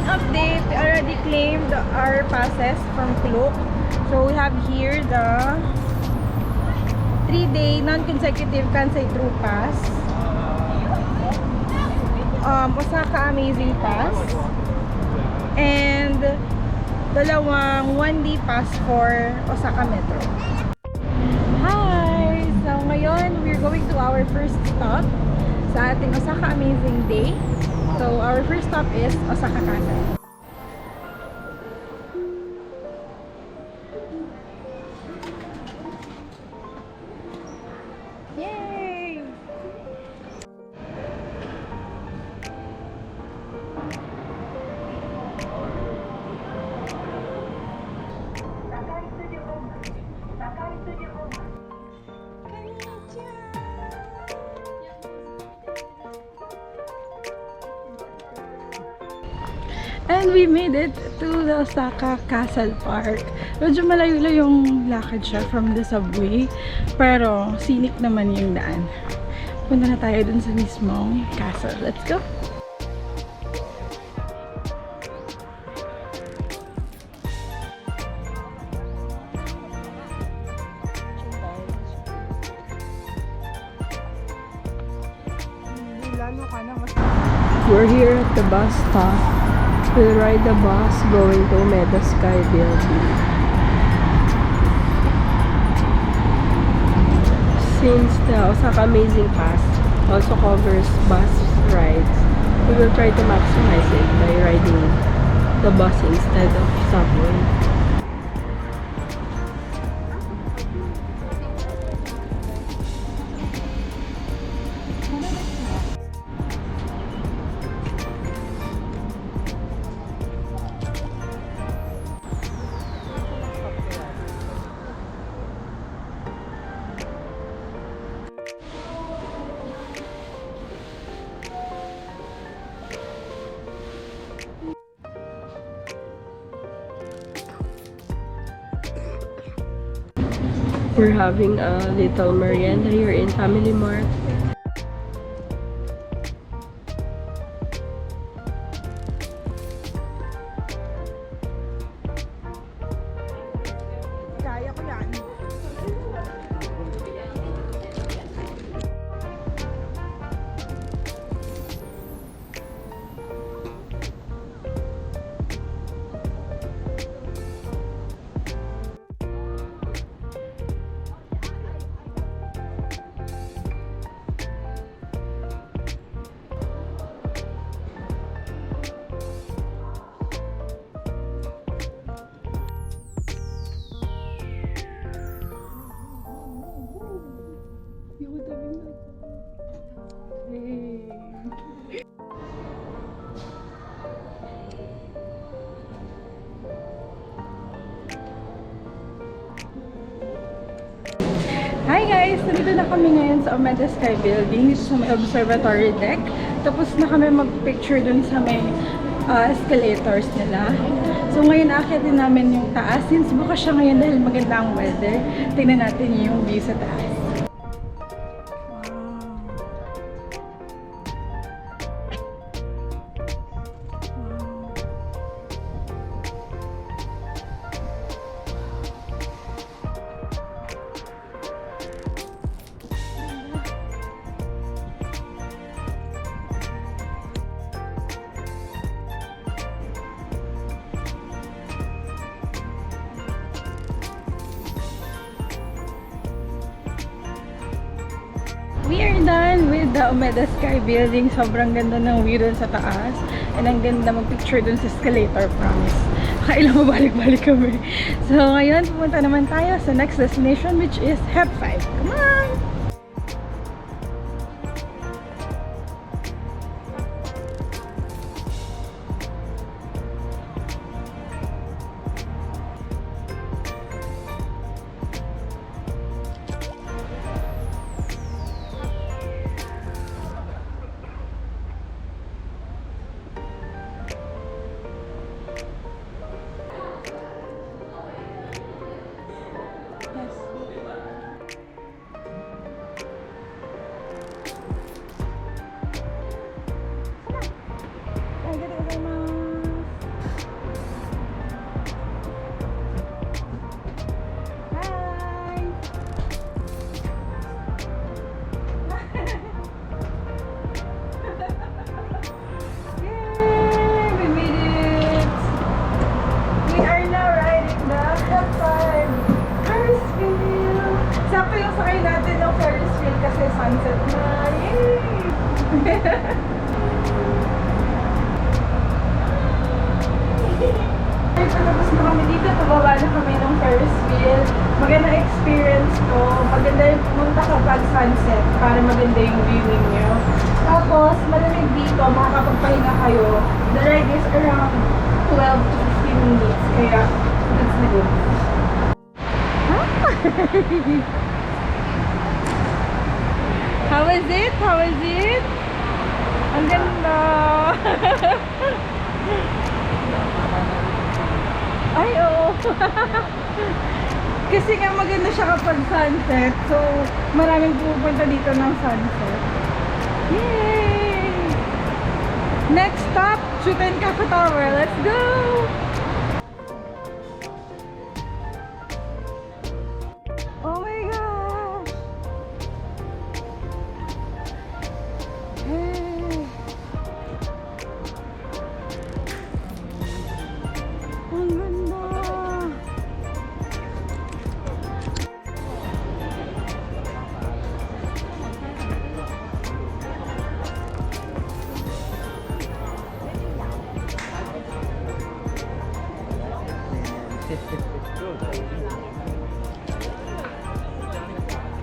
update, we already claimed our passes from Klook. So we have here the 3-day non-consecutive Kansai True Pass, Osaka Amazing Pass, and dalawang 1-day pass for Osaka Metro. Hi! So ngayon, we're going to our first stop sa ating Osaka Amazing Day. So our first stop is Osaka Castle. Yay! And we made it to the Osaka Castle Park. Medyo malayo-layo yung lakad siya from the subway, pero scenic naman yung daan. Punta na tayo dun sa mismong castle. Let's go! We're here at the bus stop. We'll ride the bus going to Umeda Sky Building. Since the Osaka Amazing Pass also covers bus rides, we will try to maximize it by riding the bus instead of subway. We're having a little merienda here in Family Mart. Kaya ko yan. Hi guys! Nandito na kami ngayon sa Umeda Sky Building, dito sa may observatory deck. Tapos na kami mag-picture dun sa may escalators nila. So ngayon aakyat din namin yung taas. Since bukas siya ngayon dahil maganda ang weather, tingnan natin yung view sa taas. We are done with the Umeda Sky Building. Sobrang ganda ng view dun sa taas. And ang ganda mag-picture dun sa escalator, promise. Kailang mabalik-balik kami. So ngayon, pupunta naman tayo sa next destination, which is Hep 5. Come on! Tapos na kami dito, tumaba na kami ng Ferris Wheel. Magandang experience to. Maganda yung pumunta kapag sunset para maganda yung viewing nyo. Tapos, malamig dito, makakapagpahinga kayo. The ride is around 12 to 15 minutes. Kaya, that's the good. How is it? How is it? Ang ganda! Ay, oo. Kasi nga maganda siya kapag sunset. So, maraming pupunta dito ng sunset. Yay! Next stop, Tsutenkaku Tower. Let's go! Oh my gosh! Hey! Ang ganda!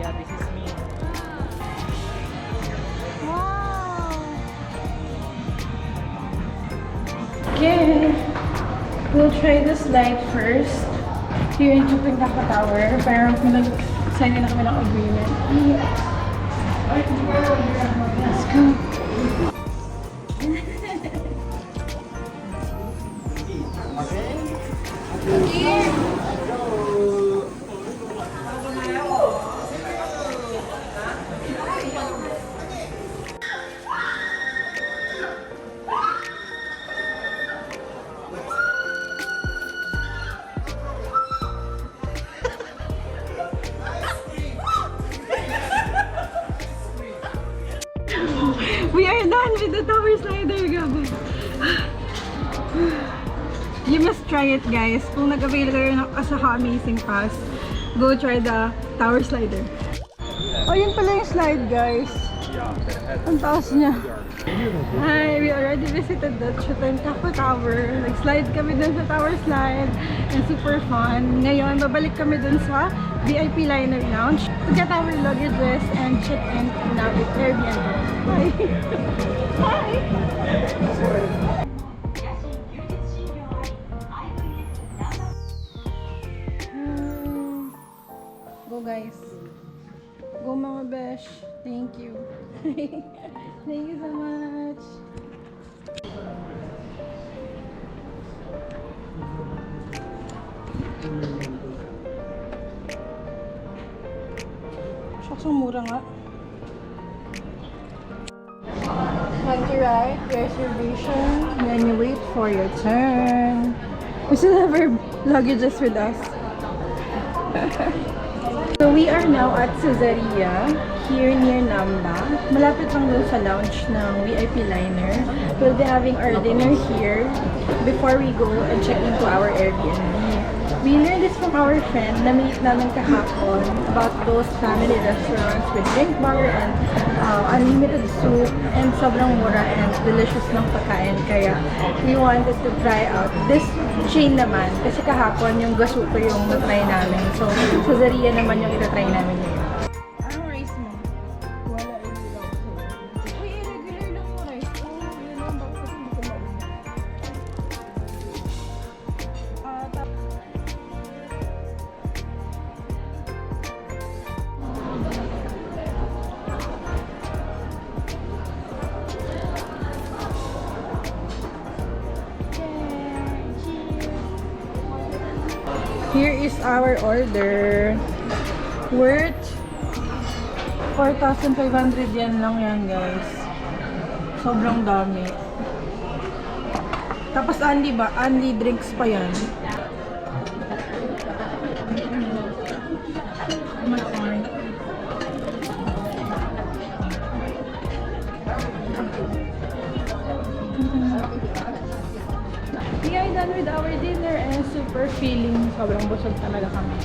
Yeah, this is me. Wow! Okay, we'll try the slide first. Here in Tsutenkaku Tower. Pero nag-sign na kami ng agreement. Let's go! We are done with the tower slider, Gabo. You must try it, guys. Kung nag-avail kayo ng Osaka Amazing Pass, go try the tower slider. Oh, yun pala yung slide, guys. Ang taas niya. Hi, we already visited the Tsutenkaku Tower. Nag-slide kami dun sa tower slide and super fun. Ngayon, babalik kami dun sa VIP Liner Lounge to get our luggages and check in na with AirBnb. Hi! Hi! Go guys. Go mga besh. Thank you. Thank you so much. Shucks, ang mura nga. Time to write reservation, then you wait for your turn. We still have our luggages with us. So we are now at Saizeriya, here near Namba. Malapit lang dun sa lounge ng VIP Liner. We'll be having our dinner here before we go and check into our Airbnb. We learned this from our friend na meet namin kahapon about those family restaurants with drink bar and unlimited soup and sobrang mura and delicious ng pagkain. Kaya we wanted to try out this chain naman kasi kahapon yung gasuko yung na-try namin. So, Saizeriya naman yung ita-try namin ngayon. Anong rice mo? Wala, irregular. Uy, irregular lang mo rice. Oh, yun lang. Bakit hindi ko mauna? Here is our order. Worth 4,500 yen lang yan, guys. Sobrang dami. Tapos only ba? Only drinks pa yan. We are done with our dinner and super feeling sobrang busog talaga kami.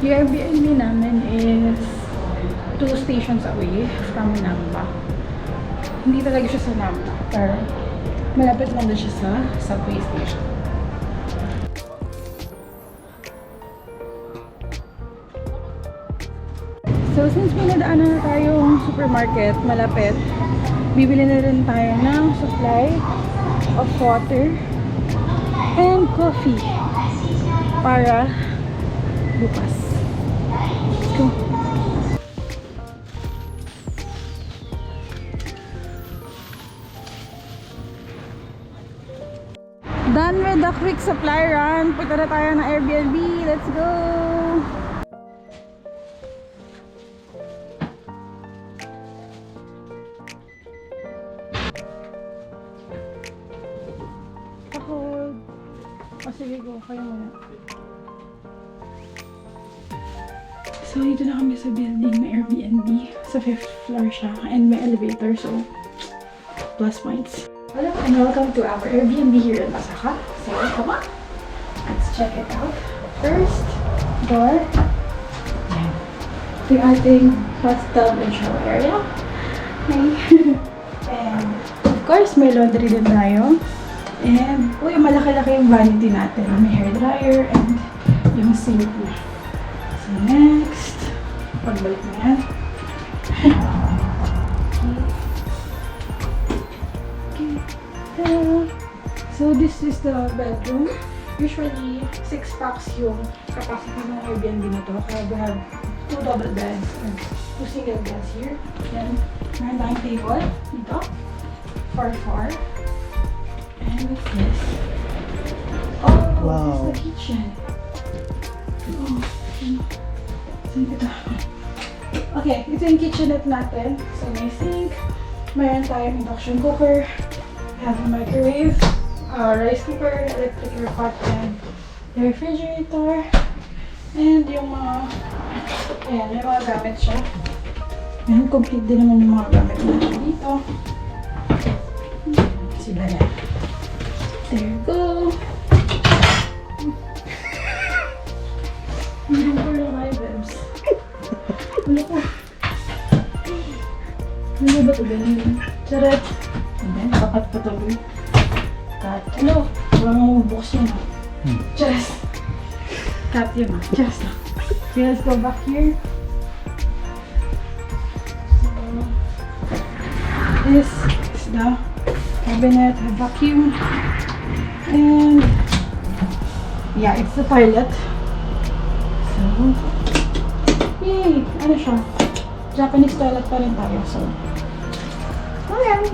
Yung Airbnb namin is 2 stations away from Namba. Hindi talaga siya sa Namba. Pero malapit lang din siya sa subway station. So, since may nadaanan na tayong supermarket malapit, bibili na rin tayo ng supply of water and coffee para bukas. Let's go! Done with the quick supply run. Punta na tayo ng Airbnb. Let's go! Kapag... O sige, go. Kayo muna. So, dito na kami sa building na Airbnb. Sa 5th floor siya. And may elevator, so plus points. Hello and welcome to our Airbnb here in Osaka. So, come on. Let's check it out. First, door. Yan. Ito yung ating bathtub and shower area. Okay. And, of course, may laundry din tayo. And, uy, malaki-laki yung vanity natin. May hairdryer and yung sink na. So, next. Pagbalik na yan. So this is the bedroom. Usually 6 packs yung capacity ng Airbnb na to. Kaya we have 2 double beds and 2 single beds here. Then meron tayong table dito for 4. And what's this? Oh, Wow. this is the kitchen. Oh, saan ito? Okay, ito yung kitchenette natin. So may sink, meron tayong induction cooker, have a microwave, rice cooker, electric air pot, and the refrigerator, and yung mga, ayan, may mga gamit siya. Ayan, complete din naman yung mga gamit natin dito. Sila yan. There you go. Hindi ko yung my bebs. Ano ko? Ano ba ito ganyan? Charot! Ayan, nakapat pa ito. Cut. Ano? Walang mabubuks yun. Just. Cut yun. Just. Okay, let's go back here. So, this is the cabinet, the vacuum. And yeah, it's the toilet. So, yay! Ano siya? Japanese toilet pa rin tayo. So, ayan.